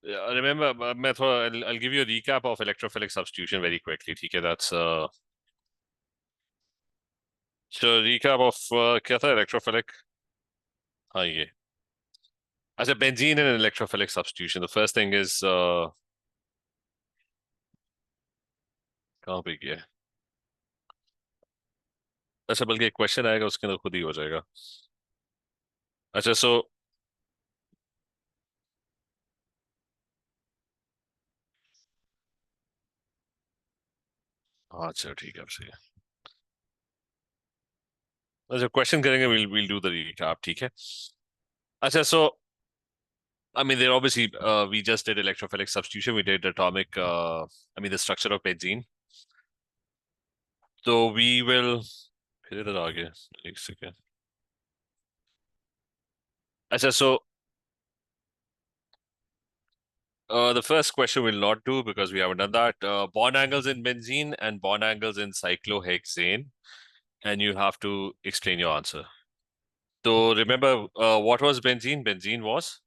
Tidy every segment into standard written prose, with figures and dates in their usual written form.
remember, I'll give you a recap of electrophilic substitution very quickly. Okay, that's so recap of क्या था electrophilic? हाँ ये. अच्छा, benzene and an electrophilic substitution. The first thing is कहाँ पे गया है? अच्छा, बल्कि एक क्वेश्चन आएगा उसके अंदर खुद ही हो जाएगा. अच्छा, सो हाँ चलो ठीक है, अब सही है. अच्छा, क्वेश्चन करेंगे, we'll do the recap. ठीक है. अच्छा, so I mean, there obviously we just did electrophilic substitution. We did atomic. I mean, the structure of benzene. So we will. फिर इधर आ गया एक सेकेंड. अच्छा, so the first question we'll not do because we haven't done that. Bond angles in benzene and bond angles in cyclohexane, and you have to explain your answer. So remember, what was benzene? Benzene was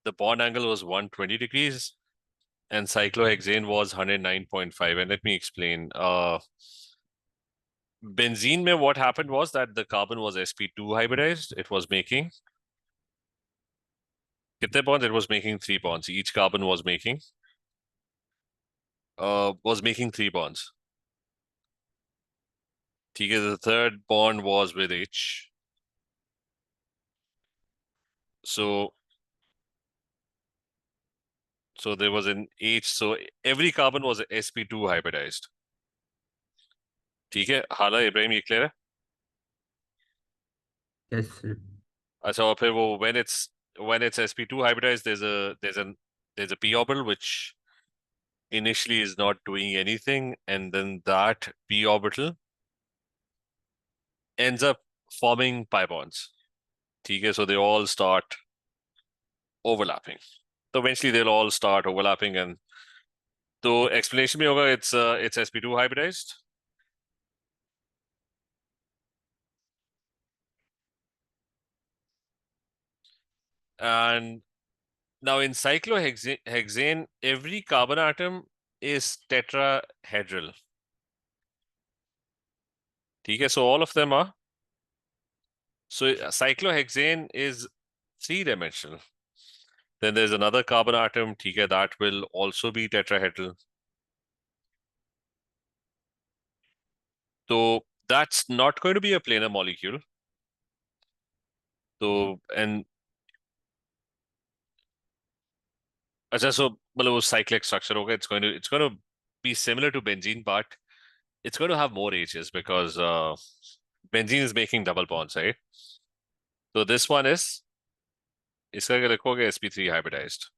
the bond angle was 120 degrees, and cyclohexane was 109.5. And let me explain. Benzene mein what happened was that the carbon was sp2 hybridized. It was making kitne bonds? It was making 3 bonds. Each carbon was making 3 bonds. Okay, the third bond was with H. So there was an H. So every carbon was sp2 hybridized. ठीक है, हाला इब्राहिम, ये clear है? Yes, sir. अच्छा, और फिर वो when it's sp2 hybridized, there's a p orbital which initially is not doing anything, and then that p orbital ends up forming pi bonds. ठीक है, so they all start overlapping. So eventually they'll all start overlapping, and तो explanation में होगा it's sp2 hybridized. And now in cyclohexane, every carbon atom is tetrahedral. ठीक है, so all of them are. So cyclohexane is 3-dimensional. Then there's another carbon atom, ठीक है, that will also be tetrahedral. So that's not going to be a planar molecule. So and अच्छा, so मतलब वो cyclic structure होगा. It's going to be similar to benzene, but it's going to have more H's because benzene is making double bonds, right? So this one is इसका क्या लिखोगे? sp3 hybridized.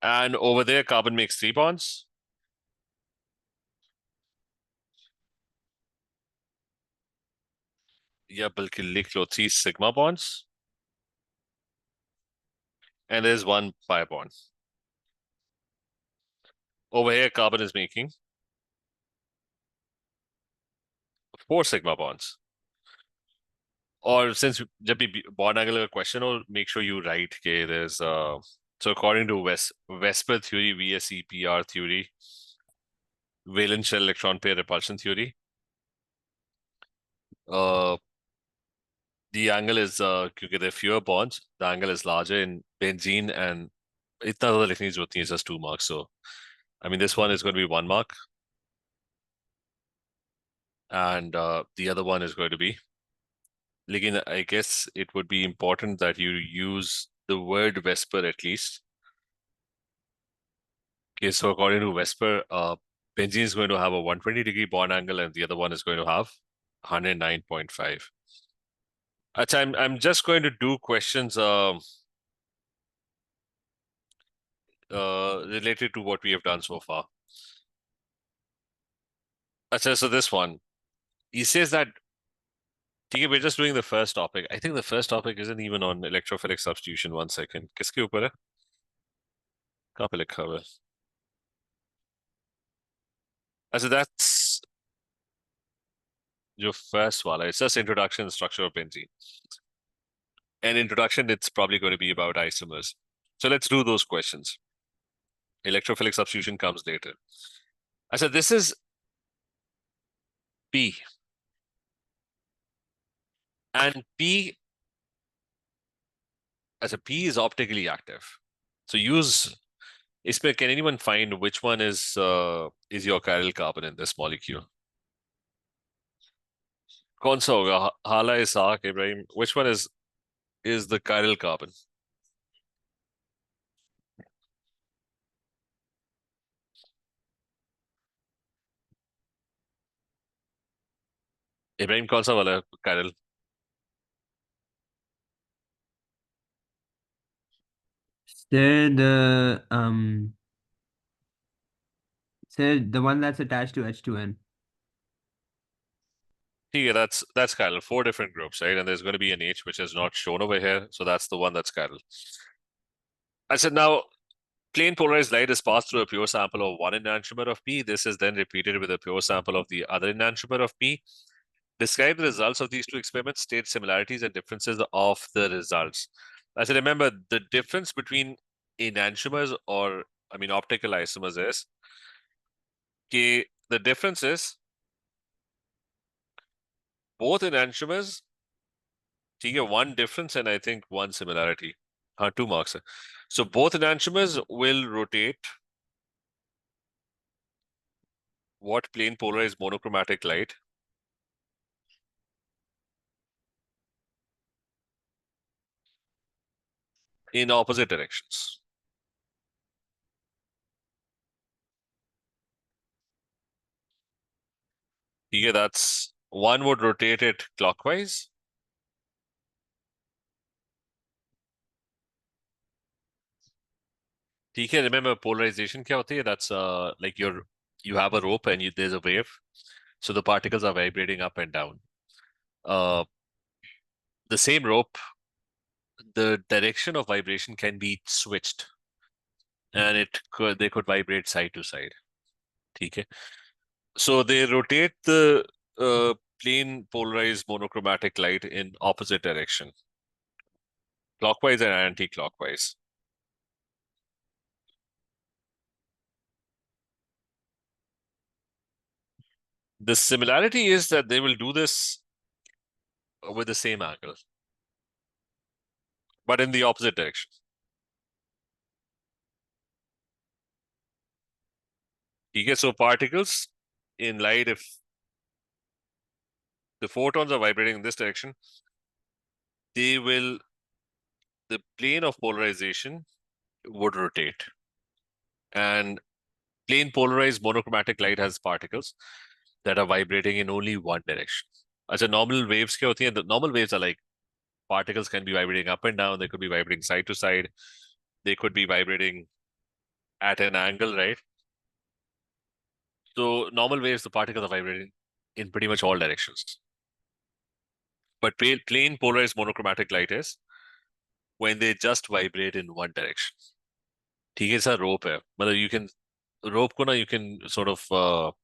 And over there, carbon makes 3 bonds. या बल्कि लिख लो 3 sigma bonds. And there's 1 pi bond. Over here, carbon is making 4 sigma bonds. Or since जब भी bond angle का question हो, make sure you write के there's so according to Vesper theory, VSEPR theory, valence shell electron pair repulsion theory, the angle is क्योंकि there are fewer bonds, the angle is larger in benzene, and इतना ज़्यादा लिखने की जरूरत नहीं है, just 2 marks. So I mean, this one is going to be 1 mark, and the other one is going to be. Lekin, I guess it would be important that you use the word Vesper at least. Okay, so according to Vesper, benzene is going to have a 120-degree bond angle, and the other one is going to have 109.5. Achha, I'm just going to do questions related to what we have done so far. Achha, so this one, he says that ठीक है, we're just doing the first topic. I think the first topic isn't even on electrophilic substitution. 1 second. किसके ऊपर है? कहाँ पे लिखा हुआ है? अच्छा, that's your first wala. It's just introduction and structure of benzene. And introduction, it's probably going to be about isomers. So let's do those questions. Electrophilic substitution comes later. I said this is P, and P as a P is optically active. So use इसमें can anyone find which one is your chiral carbon in this molecule? कौन सा होगा? Hala, Isaac, Ibrahim. Which one is the chiral carbon? Ibrahim, कौन सा वाला है chiral? The one that's attached to H2N. Yeah, that's chiral. 4 different groups, right? And there's going to be an H which is not shown over here, so that's the one that's chiral. I said now plain polarized light is passed through a pure sample of one enantiomer of P. This is then repeated with a pure sample of the other enantiomer of P. Describe the results of these two experiments, state similarities and differences of the results. I said, remember, the difference between enantiomers or, optical isomers is the difference is both enantiomers, one difference and I think one similarity. 2 marks. So both enantiomers will rotate what plane polarized monochromatic light? In opposite directions. Yeah, that's one would rotate it clockwise. ठीक है, remember polarization क्या होती है? That's like you have a rope and there's a wave. So the particles are vibrating up and down. The same rope, the direction of vibration can be switched. And they could vibrate side to side. ठीक है? So they rotate the plane polarized monochromatic light in opposite direction. Clockwise and anti-clockwise. The similarity is that they will do this with the same angle, but in the opposite direction. Okay, so particles in light, if the photons are vibrating in this direction, the plane of polarization would rotate. And plane polarized monochromatic light has particles that are vibrating in only one direction. As a normal waves, the normal waves are like particles can be vibrating up and down, they could be vibrating side to side, they could be vibrating at an angle, right? So normal waves, the particles are vibrating in pretty much all directions. But plain polarized monochromatic light is when they just vibrate in one direction. ठीक है, ऐसा rope है. मतलब you can rope को ना you can sort of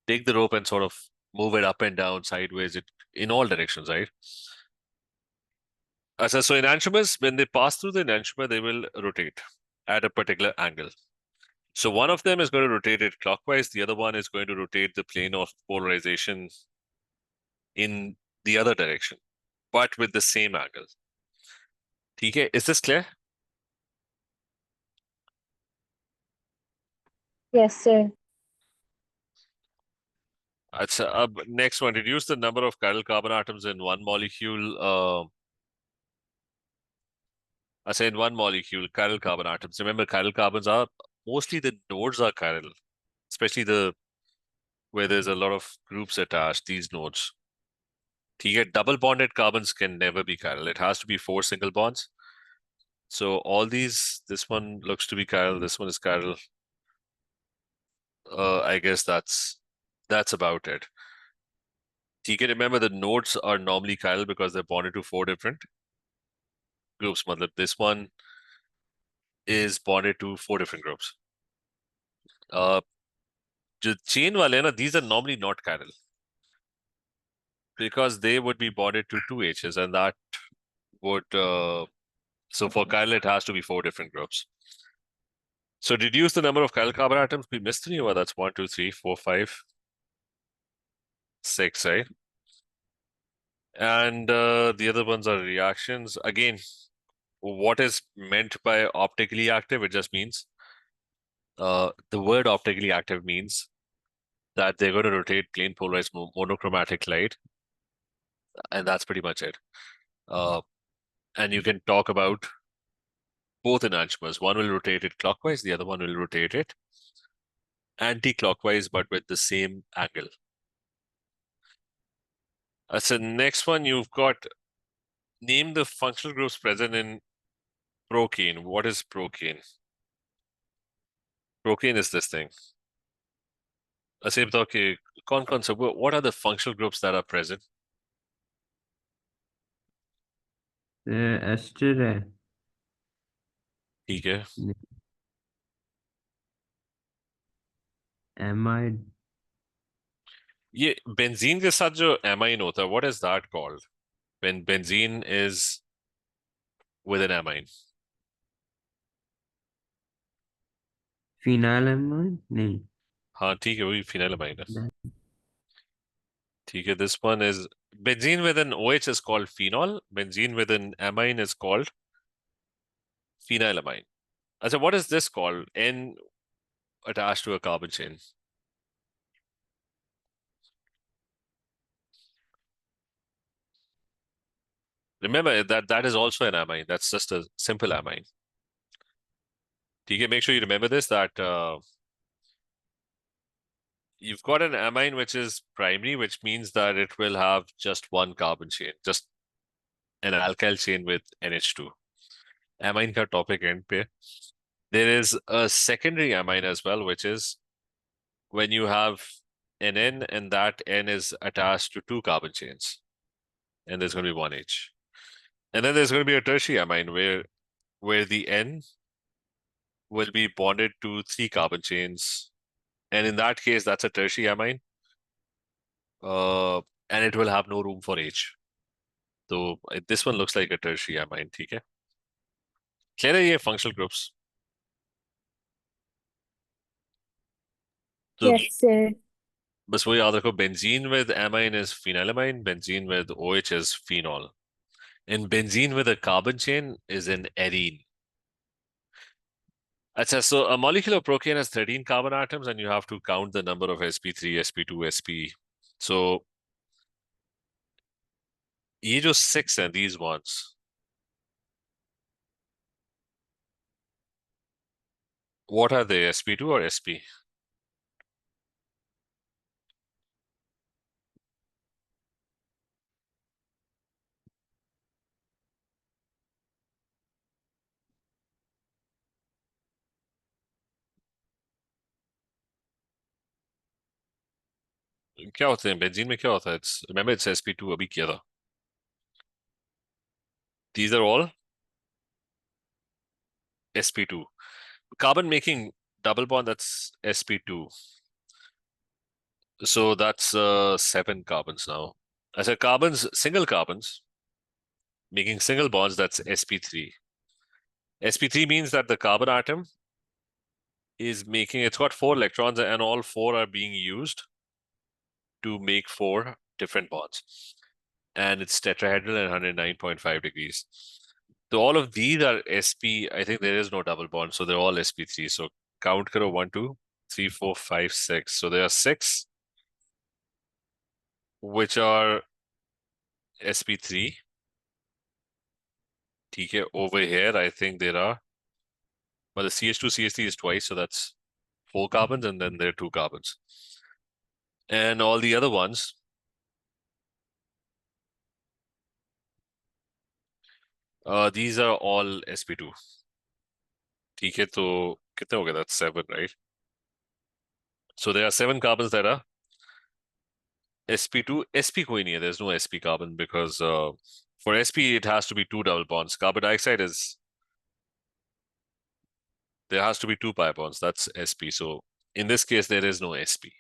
take the rope and sort of move it up and down, sideways, in all directions, right? So enantiomers, when they pass through the enantiomer, they will rotate at a particular angle. So one of them is going to rotate it clockwise, the other one is going to rotate the plane of polarization in the other direction, but with the same angle. ठीक है? Is this clear? Yes, sir. अच्छा, next one, reduce the number of chiral carbon atoms in one molecule. I say in one molecule, chiral carbon atoms. Remember, chiral carbons are mostly the nodes are chiral, especially where there's a lot of groups attached, these nodes. ठीक है? Double bonded carbons can never be chiral. It has to be 4 single bonds. So all these, this one looks to be chiral, this one is chiral. I guess that's about it. ठीक है? Remember, the nodes are normally chiral because they're bonded to 4 different groups. मतलब this one is bonded to 4 different groups. जो chain वाले हैं ना, these are normally not chiral because they would be bonded to 2 H's and that would So for chiral, it has to be 4 different groups. So reduce the number of chiral carbon atoms. We missed 3. Well, that's 1, 2, 3, 4, 5, 6, right? And the other ones are reactions. Again, what is meant by optically active? It just means the word optically active means that they're going to rotate plane polarized monochromatic light, and that's pretty much it. And you can talk about both enantiomers. One will rotate it clockwise, the other one will rotate it anti-clockwise, but with the same angle. So next one, you've got name the functional groups present in procane. What is procane? Procane is this thing. अच्छा बताओ कि कौन-कौन से what are the functional groups that are present? Ester है ठीक है. Amide ये benzene के साथ जो amine होता है, what is that called? When benzene is with an amine. फिनाइलमाइड नहीं हाँ ठीक है, वही phenyl amine है. that- ठीक है, this one is benzene with an OH is called phenol. Benzene with an amine is called phenylamine. अच्छा, what is this called? N attached to a carbon chain. Remember that that is also an amine. That's just a simple amine. ठीक है, make sure you remember this, that you've got an amine which is primary, which means that it will have just one carbon chain, just an alkyl chain with NH2. Amine ka topic end pe. There is a secondary amine as well, which is when you have an N and that N is attached to 2 carbon chains, and there's going to be one H. And then there's going to be a tertiary amine where the N will be bonded to 3 carbon chains. And in that case, that's a tertiary amine. And it will have no room for H. So this one looks like a tertiary amine, ठीक है? Clear है ये functional groups? तो Yes, sir. बस वो याद रखो, benzene with amine is phenylamine, benzene with OH is phenol. And benzene with a carbon chain is an arene. अच्छा, so a molecule of procane has 13 carbon atoms and you have to count the number of sp3, sp2, sp. So ये जो 6 हैं, these ones, what are they, sp2 or sp? क्या होते हैं benzene में, क्या होता है? It's remember it's sp2 अभी किया था. These are all sp2. Carbon making double bond, that's sp2. So that's 7 carbons now. As a carbons, single carbons making single bonds, that's sp3. sp3 means that the carbon atom is making, it's got 4 electrons and all 4 are being used to make 4 different bonds. And it's tetrahedral and 109.5 degrees. So all of these are sp. I think there is no double bond, so they're all sp3. So count karo 1, 2, 3, 4, 5, 6. So there are 6 which are sp3. ठीक है, over here I think there are, but the CH2 CH3 is twice, so that's 4 carbons and then there are 2 carbons. And all the other ones, these are all sp2. ठीक है, तो कितने हो गए? That's 7, right? So there are 7 carbons that are sp2. sp कोई नहीं है, there's no sp carbon because for sp it has to be 2 double bonds. Carbon dioxide is, there has to be 2 pi bonds, that's sp. So in this case there is no sp.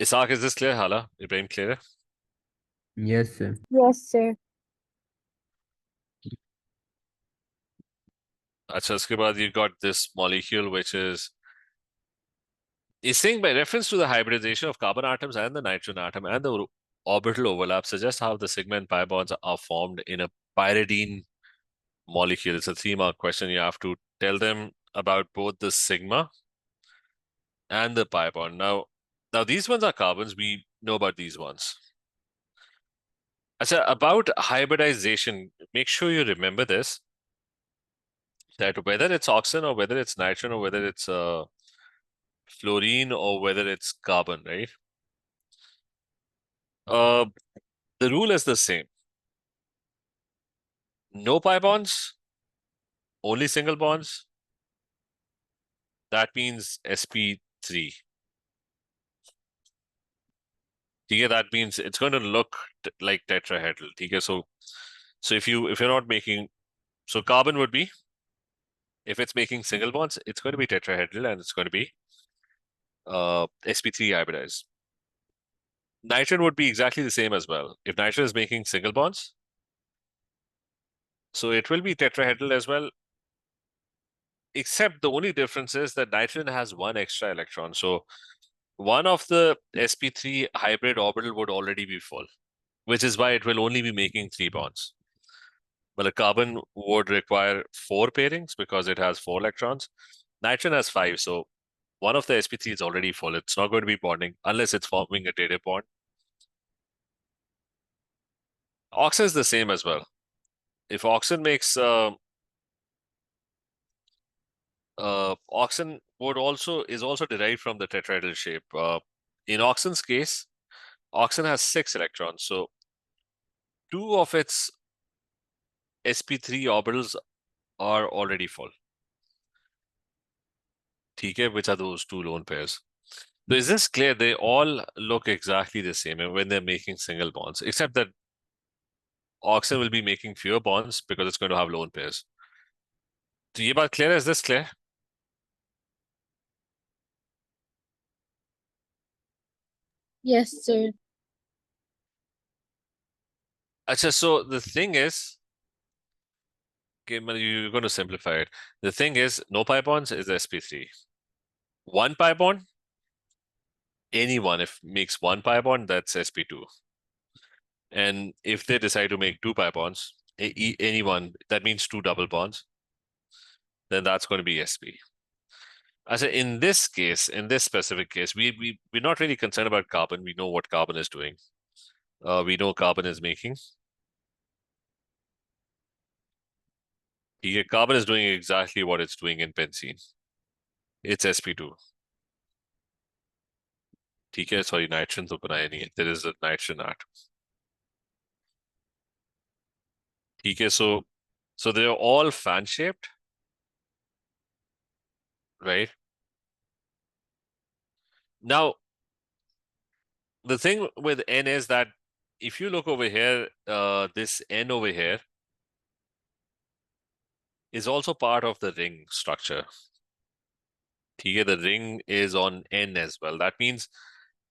Isaac, is this clear? Hala, Ibrahim, clear? yes sir Yes, sir. अच्छा, उसके बाद you got this molecule which is saying by reference to the hybridization of carbon atoms and the nitrogen atom and the orbital overlap suggests how the sigma and pi bonds are formed in a pyridine molecule. It's a 3-mark question. You have to tell them about both the sigma and the pi bond. Now these ones are carbons. We know about these ones. Achha, about hybridization, make sure you remember this, that whether it's oxygen or whether it's nitrogen or whether it's fluorine or whether it's carbon, right? Uh, the rule is the same. No pi bonds, only single bonds. That means sp3. Okay, that means it's going to look like tetrahedral. Okay, so if you're not making, so carbon would be, if it's making single bonds, it's going to be tetrahedral and it's going to be sp3 hybridized. Nitrogen would be exactly the same as well. If nitrogen is making single bonds, so it will be tetrahedral as well, except the only difference is that nitrogen has one extra electron. So one of the sp3 hybrid orbital would already be full, which is why it will only be making 3 bonds. But a carbon would require 4 pairings because it has 4 electrons. Nitrogen has 5, so one of the sp3 is already full. It's not going to be bonding unless it's forming a dative bond. Oxygen is the same as well. If oxygen makes oxygen is also derived from the tetrahedral shape. In oxygen's case, oxygen has 6 electrons, so 2 of its sp3 orbitals are already full. Okay, which are those 2 lone pairs? So is this clear? They all look exactly the same when they're making single bonds, except that oxygen will be making fewer bonds because it's going to have lone pairs. So ये बात clear है? Is this clear? Yes, sir. Achha, so the thing is, okay, you're going to simplify it. The thing is, no pi bonds is sp3. 1 pi bond, anyone if makes 1 pi bond, that's sp2. And if they decide to make 2 pi bonds, anyone, that means 2 double bonds, then that's going to be sp. As in this case, in this specific case, we're not really concerned about carbon. We know what carbon is doing. We know carbon is making. Yeah, carbon is doing exactly what it's doing in benzene. It's sp2. ठीक है, sorry, nitrogen तो बनाया नहीं है. There is a nitrogen atom. ठीक है, so they're all fan shaped, right? Now, the thing with N is that if you look over here, this N over here is also part of the ring structure. Okay, the ring is on N as well. That means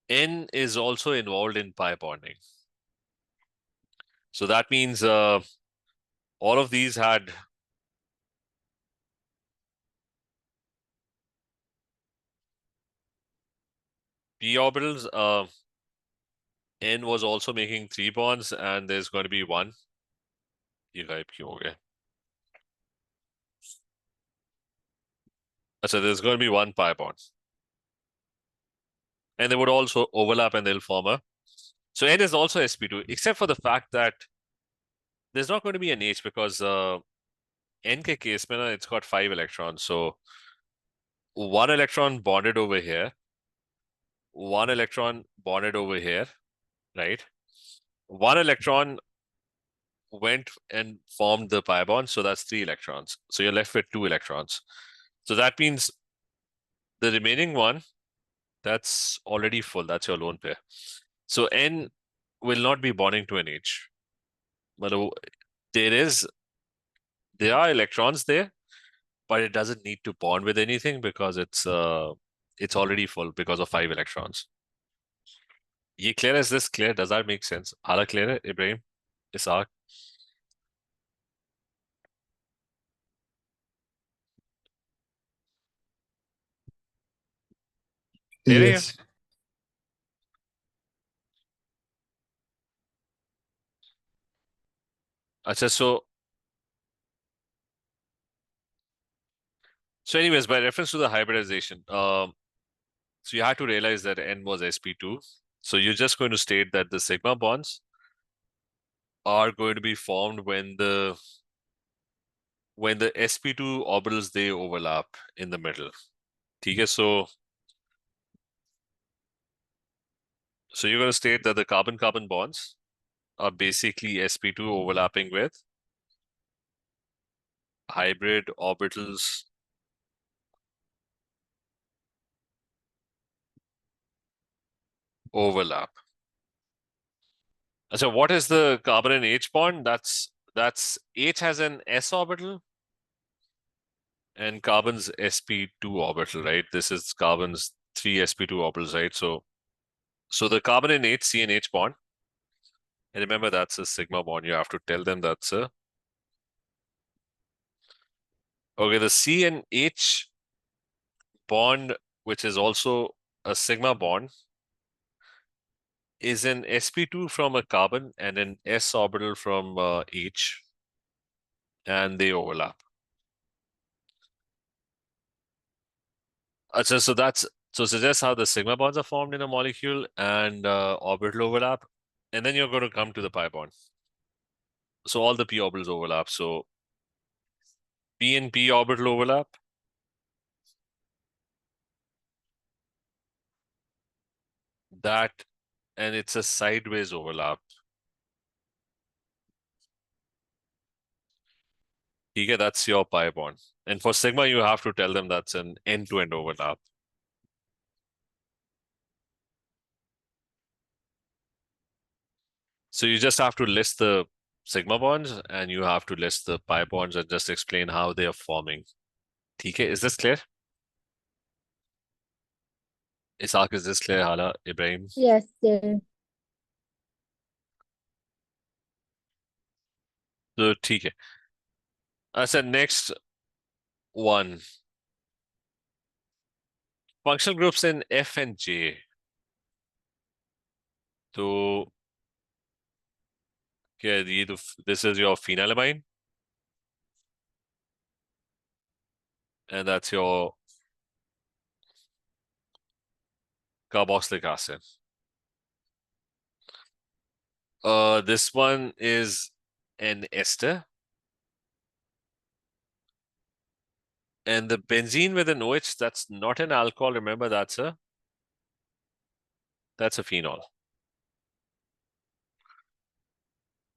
N is also involved in pi bonding. So that means all of these had p orbitals. N was also making 3 bonds, and there's going to be 1. ये गायब क्यों हो गया? So there's going to be 1 pi bond. And they would also overlap and they'll form a. So N is also sp2, except for the fact that there's not going to be an H because N के case में ना, it's got 5 electrons. So 1 electron bonded over here, 1 electron bonded over here, right? 1 electron went and formed the pi bond, so that's 3 electrons. So you're left with 2 electrons. So that means the remaining one, that's already full. That's your lone pair. So N will not be bonding to an H. But there are electrons there, but it doesn't need to bond with anything because it's already full because of 5 electrons. ये clear? Is this clear? Does that make sense? Hala clear है, Ibrahim? Isaac? दे रहे हैं? Yes. अच्छा, so anyways, by reference to the hybridization, so you have to realize that N was sp2. So you're just going to state that the sigma bonds are going to be formed when the sp2 orbitals they overlap in the middle. Okay, so you're going to state that the carbon-carbon bonds are basically sp2 overlapping with hybrid orbitals overlap. So what is the carbon and H bond? That's H has an s orbital and carbon's sp2 orbital, right? This is carbon's 3 sp2 orbitals, right? So the carbon in H, C and H bond, and remember that's a sigma bond. You have to tell them that's a okay. The C and H bond, which is also a sigma bond, is an sp2 from a carbon and an s orbital from H, and they overlap. So suggest how the sigma bonds are formed in a molecule and orbital overlap, and then you're going to come to the pi bond. So all the p orbitals overlap. So p and p orbital overlap. That, and it's a sideways overlap. Okay, that's your pi bond. And for sigma, you have to tell them that's an end-to-end overlap. So you just have to list the sigma bonds and you have to list the pi bonds and just explain how they are forming. Okay, is this clear? Isaac, is this clear? Hala, Ibrahim? Yes, sir. So, ठीक है. I said next one. Functional groups in F and J. So, this is your phenylamine, and that's your carboxylic acid. This one is an ester, and the benzene with an OH, that's not an alcohol. Remember, that's a phenol.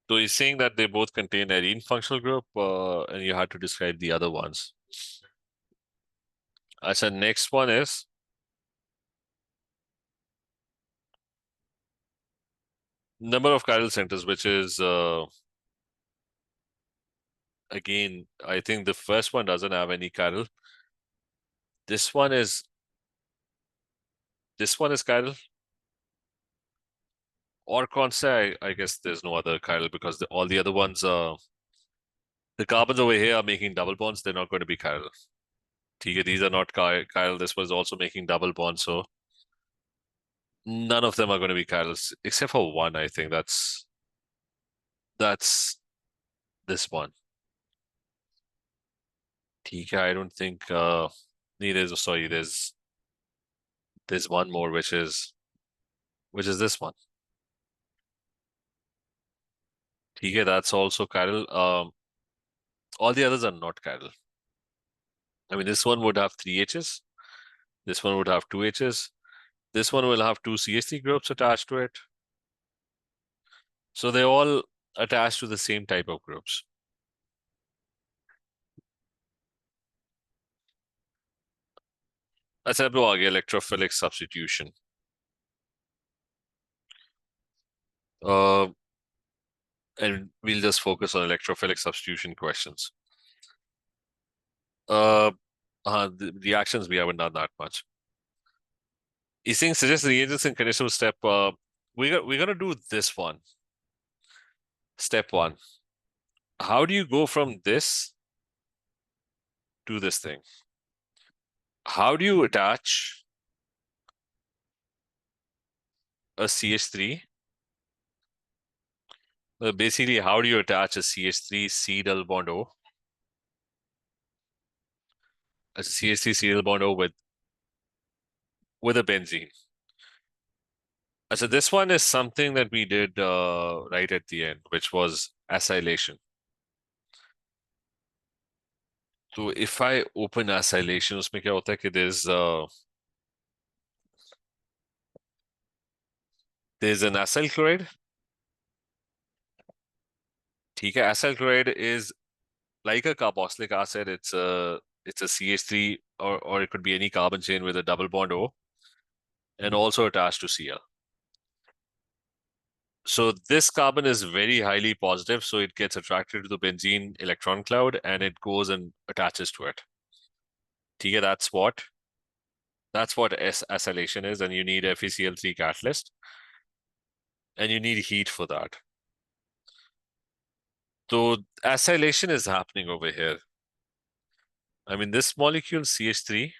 So he's saying that they both contain arene functional group, and you had to describe the other ones. I said next one is number of chiral centers, which is again, I think the first one doesn't have any chiral. This one is chiral. Or consa, I guess there's no other chiral because all the other ones are the carbons over here are making double bonds. They're not going to be chiral. These are not chiral. This was also making double bonds, so none of them are going to be chirals except for one. I think that's this one. I don't think sorry, there's one more which is this one. That's also chiral. All the others are not chiral. I mean, this one would have 3 H's. This one would have 2 H's. This one will have 2 CH3 groups attached to it. So they're all attached to the same type of groups. अच्छा अब वो आ गया electrophilic substitution. And we'll just focus on electrophilic substitution questions. The reactions we haven't done that much. These things suggest reagents in conditional step. We're gonna do this one. Step one. How do you go from this to this thing? How do you attach a CH3. Basically, how do you attach a CH3 C double bond O? A CH3 C double bond O with a benzene. So this one is something that we did right at the end, which was acylation. So if I open acylation, उसमें क्या होता है कि there's an acyl chloride. ठीक है, acyl chloride is like a carboxylic acid. It's a CH3 or it could be any carbon chain with a double bond O and also attached to Cl. So this carbon is very highly positive, so it gets attracted to the benzene electron cloud and it goes and attaches to it. ठीक है, that's what acylation is, and you need FeCl3 catalyst, and you need heat for that. So acylation is happening over here. I mean, this molecule CH3,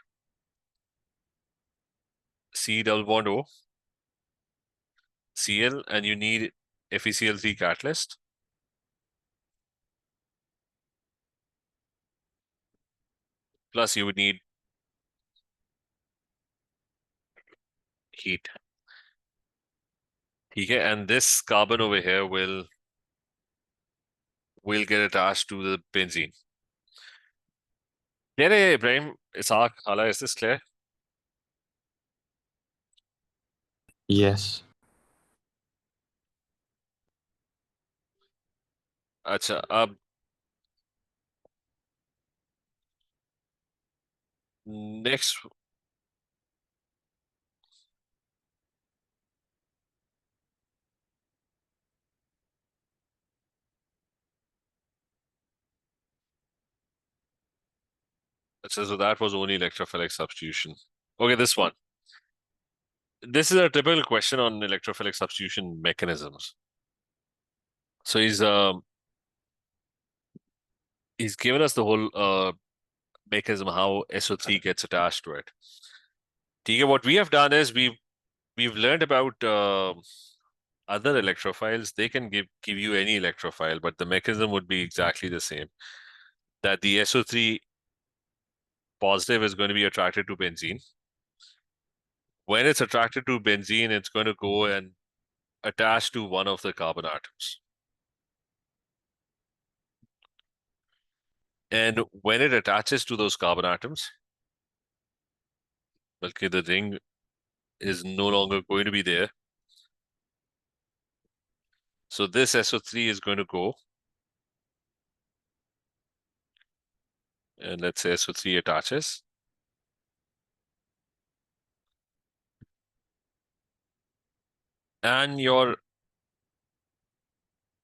C double bond O, Cl, and you need FeCl3 catalyst. Plus you would need heat. Okay, and this carbon over here will get attached to the benzene. Clear, Ibrahim, Isaac, Hala, is this clear? Yes. अच्छा, अब next. So that was only electrophilic substitution. Okay, this one. This is a typical question on electrophilic substitution mechanisms. So he's given us the whole mechanism how SO3 gets attached to it. Okay, what we have done is we've learned about other electrophiles. They can give you any electrophile, but the mechanism would be exactly the same. That the SO3 positive is going to be attracted to benzene. When it's attracted to benzene, it's going to go and attach to one of the carbon atoms. And when it attaches to those carbon atoms, okay, the ring is no longer going to be there. So this SO3 is going to go. And let's say SO3 attaches. And your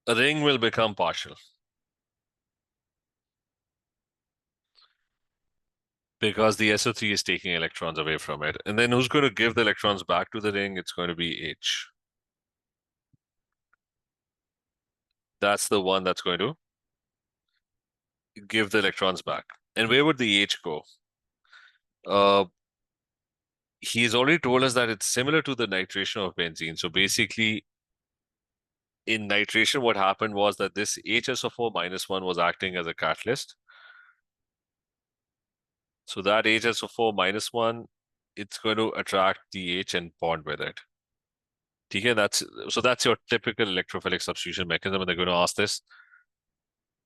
ring will become partial. Because the SO3 is taking electrons away from it. And then who's going to give the electrons back to the ring? It's going to be H. That's the one that's going to give the electrons back. And where would the H go? He's already told us that it's similar to the nitration of benzene. So basically, in nitration, what happened was that this HSO4 minus 1 was acting as a catalyst. So that HSO4 minus 1, it's going to attract the H and bond with it. Okay, that's your typical electrophilic substitution mechanism, and they're going to ask this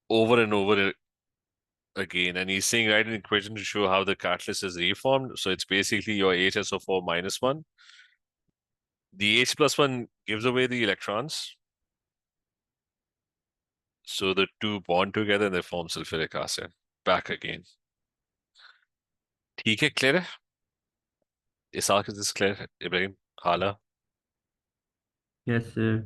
over and over again. And he's saying write an equation to show how the catalyst is reformed. So it's basically your HSO4 minus 1. The H plus 1 gives away the electrons. So the two bond together and they form sulfuric acid. Back again. ठीक है, clear है? Isaac, is this clear? Ibrahim, Hala? Yes, sir.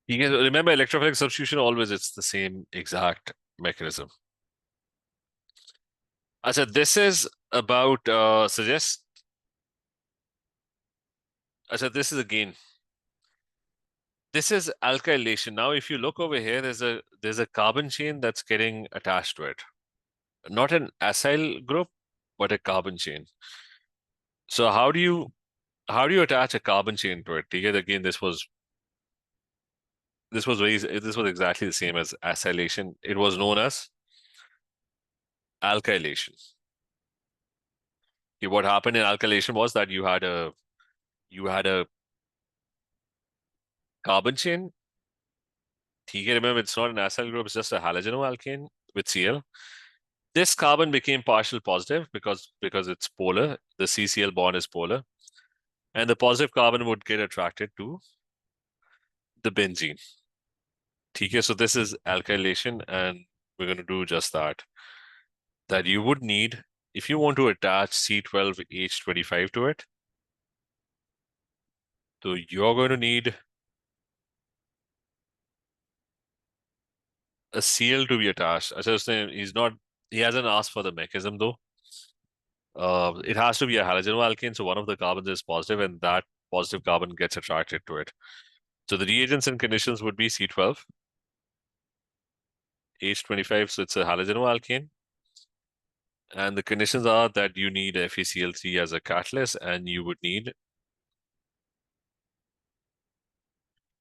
You can remember electrophilic substitution always it's the same exact mechanism. Achha, this is about suggest. Achha, this is again. This is alkylation. Now, if you look over here, there's a carbon chain that's getting attached to it. Not an acyl group, but a carbon chain. So how do you attach a carbon chain to it? Again, this was exactly the same as acylation. It was known as alkylation. Okay, what happened in alkylation was that you had a carbon chain. Remember, it's not an acyl group, it's just a halogenoalkane with Cl. This carbon became partial positive because it's polar. The CCl bond is polar. And the positive carbon would get attracted to the benzene. So this is alkylation, and we're going to do just that. That you would need, if you want to attach C12H25 to it, so you're going to need a Cl to be attached. As I was saying, he hasn't asked for the mechanism though. It has to be a halogenoalkane, so one of the carbons is positive, and that positive carbon gets attracted to it. So the reagents and conditions would be C12, H25, so it's a halogenoalkane. And the conditions are that you need FeCl3 as a catalyst, and you would need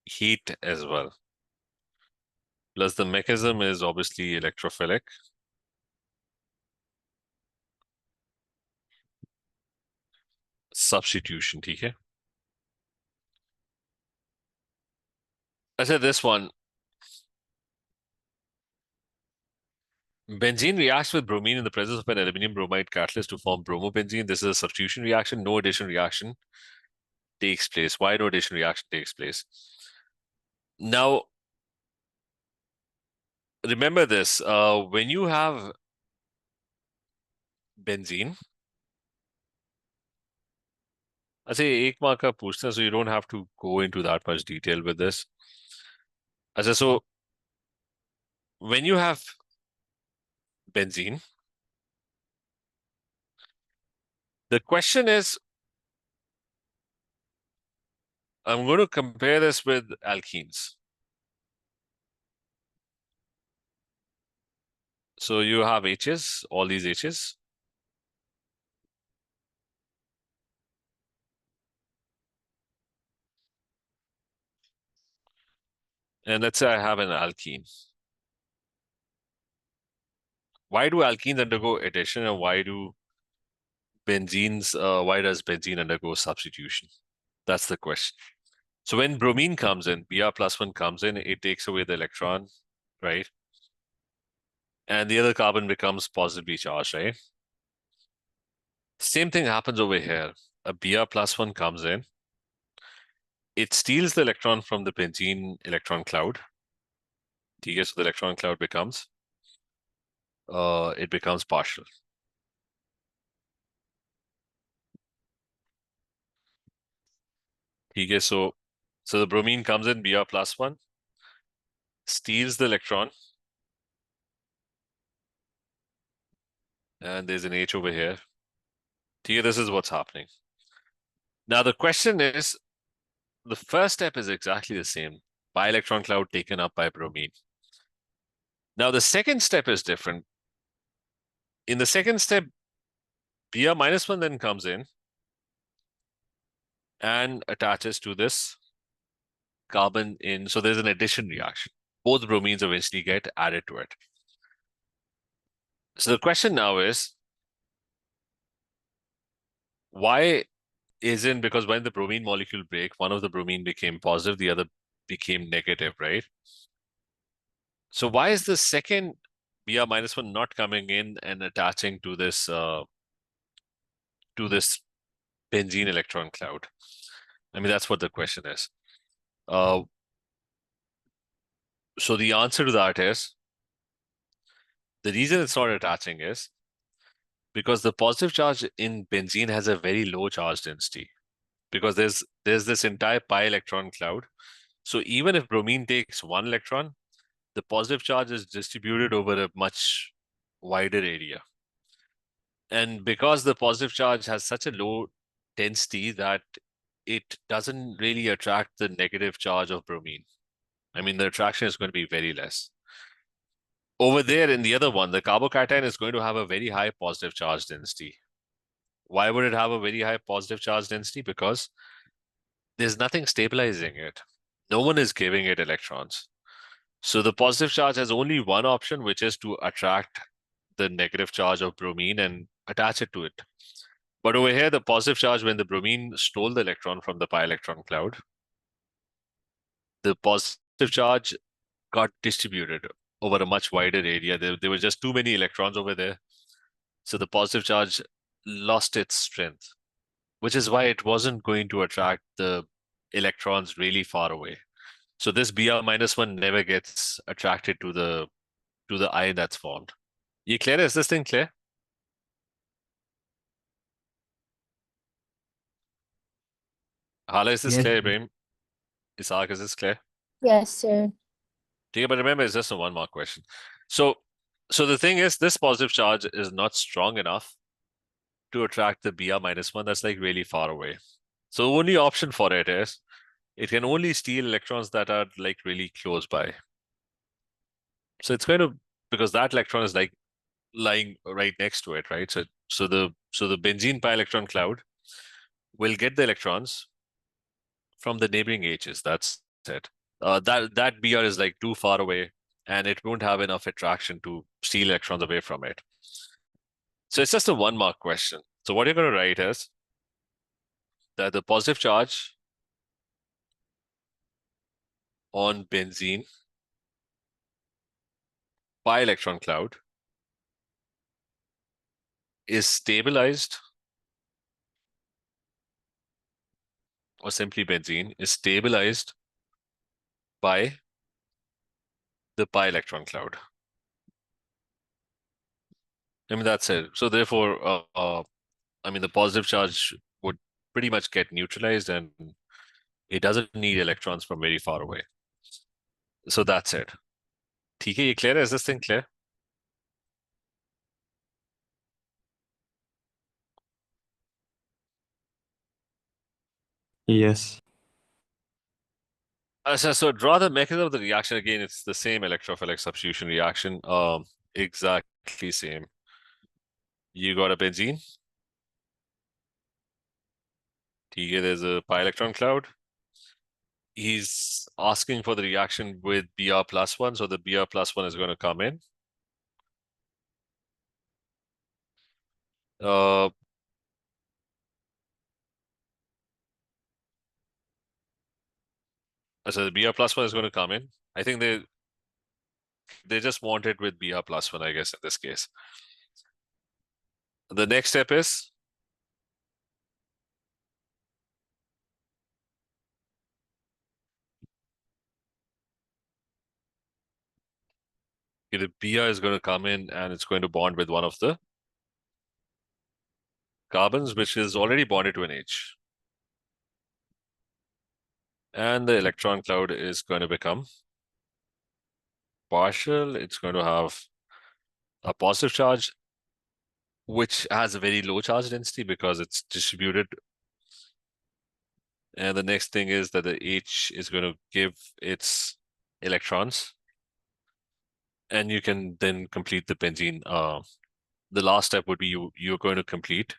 heat as well. Plus the mechanism is obviously electrophilic. Substitution, okay? I said this one. Benzene reacts with bromine in the presence of an aluminum bromide catalyst to form bromobenzene. This is a substitution reaction. No addition reaction takes place. Why no addition reaction takes place? Now, remember this. When you have benzene, I say एक mark का पूछते हैं, so you don't have to go into that much detail with this. अच्छा, so when you have benzene, the question is, I'm going to compare this with alkenes. So you have H's, all these H's. And let's say I have an alkene. Why do alkenes undergo addition, and why does benzene undergo substitution? That's the question. So when bromine comes in, Br+1 comes in, it takes away the electron, right? And the other carbon becomes positively charged, right? Same thing happens over here. A Br+1 comes in, it steals the electron from the benzene electron cloud. So the electron cloud becomes partial. So the bromine comes in, Br+1, steals the electron, and there's an H over here. This is what's happening. Now the question is, the first step is exactly the same. Pi-electron cloud taken up by bromine. Now the second step is different. In the second step, Br-1 then comes in and attaches to this carbon in. So there's an addition reaction. Both bromines eventually get added to it. So the question now is, why isn't, because when the bromine molecule break, one of the bromine became positive, the other became negative, right? So why is the second Br-1 not coming in and attaching to this benzene electron cloud? I mean, that's what the question is. So the answer to that is, the reason it's not attaching is because the positive charge in benzene has a very low charge density, because there's this entire pi electron cloud. So even if bromine takes one electron, the positive charge is distributed over a much wider area. And because the positive charge has such a low density that it doesn't really attract the negative charge of bromine. I mean, the attraction is going to be very less. Over there in the other one, the carbocation is going to have a very high positive charge density. Why would it have a very high positive charge density? Because there's nothing stabilizing it. No one is giving it electrons. So the positive charge has only one option, which is to attract the negative charge of bromine and attach it to it. But over here, the positive charge, when the bromine stole the electron from the pi electron cloud, the positive charge got distributed over a much wider area. There were just too many electrons over there. So the positive charge lost its strength, which is why it wasn't going to attract the electrons really far away. So this Br-1 never gets attracted to the ion that's formed. You clear? Is this thing clear? Hala, is this Yes, clear, sir. Ibrahim? Isaac, is this clear? Yes, sir. Okay, but remember, it's just a 1 mark question. So the thing is, this positive charge is not strong enough to attract the Br-1 that's like really far away. So the only option for it is it can only steal electrons that are like really close by. So it's going to, because that electron is like lying right next to it, right? So the benzene pi electron cloud will get the electrons from the neighboring H's. That's it. That Br is like too far away, and it won't have enough attraction to steal electrons away from it. So it's just a 1 mark question. So what you're going to write is that the positive charge on benzene pi electron cloud is stabilized, or simply benzene is stabilized by the pi electron cloud. I mean, that's it. So therefore, I mean, the positive charge would pretty much get neutralized, and it doesn't need electrons from very far away. So that's it. TK, you clear? Is this thing clear? Yes. So draw the mechanism of the reaction again. It's the same electrophilic substitution reaction. Exactly same. You got a benzene. TK, there's a pi electron cloud. He's asking for the reaction with Br+1, so the Br+1 is going to come in. So the Br+1 is going to come in. I think they just want it with Br+1, I guess, in this case. The next step is the Br is going to come in and it's going to bond with one of the carbons, which is already bonded to an H. And the electron cloud is going to become partial. It's going to have a positive charge, which has a very low charge density because it's distributed. And the next thing is that the H is going to give its electrons. And you can then complete the benzene. The last step would be you're going to complete.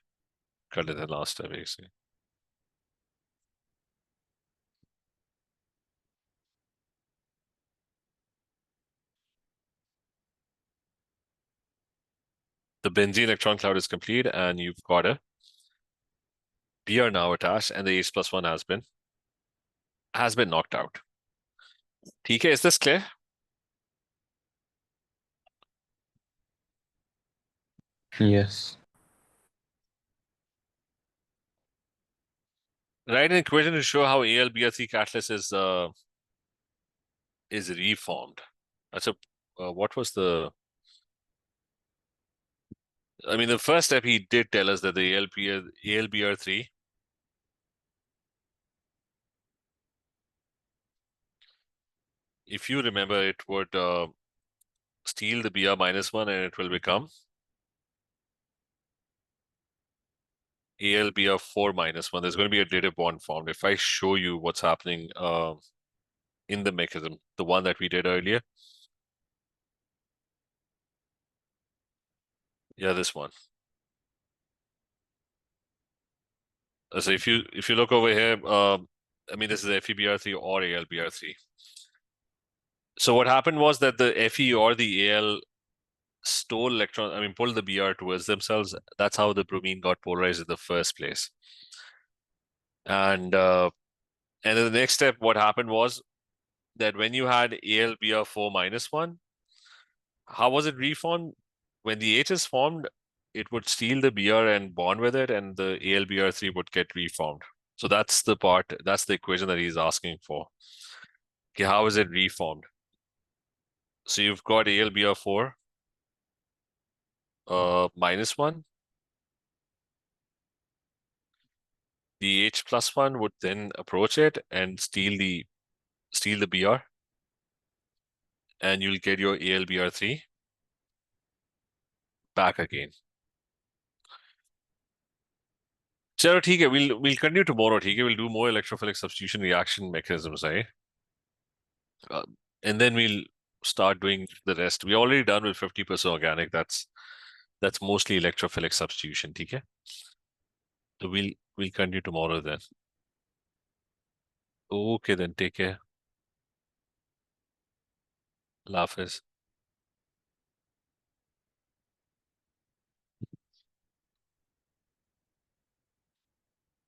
Call it the last step, basically. The benzene electron cloud is complete, and you've got a Br now attached, and the H+1 has been knocked out. TK, is this clear? Yes. Write an equation to show how AlBr3 catalyst is reformed. That's a what was the? I mean, the first step he did tell us that the AlBr3 if you remember, it would steal the Br-1 and it will become AlBr4-1. There's going to be a dative bond formed. If I show you what's happening in the mechanism, the one that we did earlier. Yeah, this one. So if you look over here, I mean this is FeBr3 or AlBr3. So what happened was that the Fe or the Al stole electrons, I mean pulled the Br towards themselves. That's how the bromine got polarized in the first place. And then the next step, what happened was that when you had AlBr4 minus 1, how was it reformed? When the H is formed, it would steal the Br and bond with it, and the AlBr3 would get reformed. So that's the part, that's the equation that he's asking for. Okay, how is it reformed? So you've got AlBr4 minus 1. The H plus 1 would then approach it and steal the Br, and you'll get your AlBr3 back again. चलो ठीक है, we'll continue tomorrow. ठीक है, we'll do more electrophilic substitution reaction mechanisms, right? And then we'll start doing the rest. We're already done with 50% organic. That's mostly electrophilic substitution. ठीक है? So we'll continue tomorrow then. Okay then, take care. Allah Hafiz.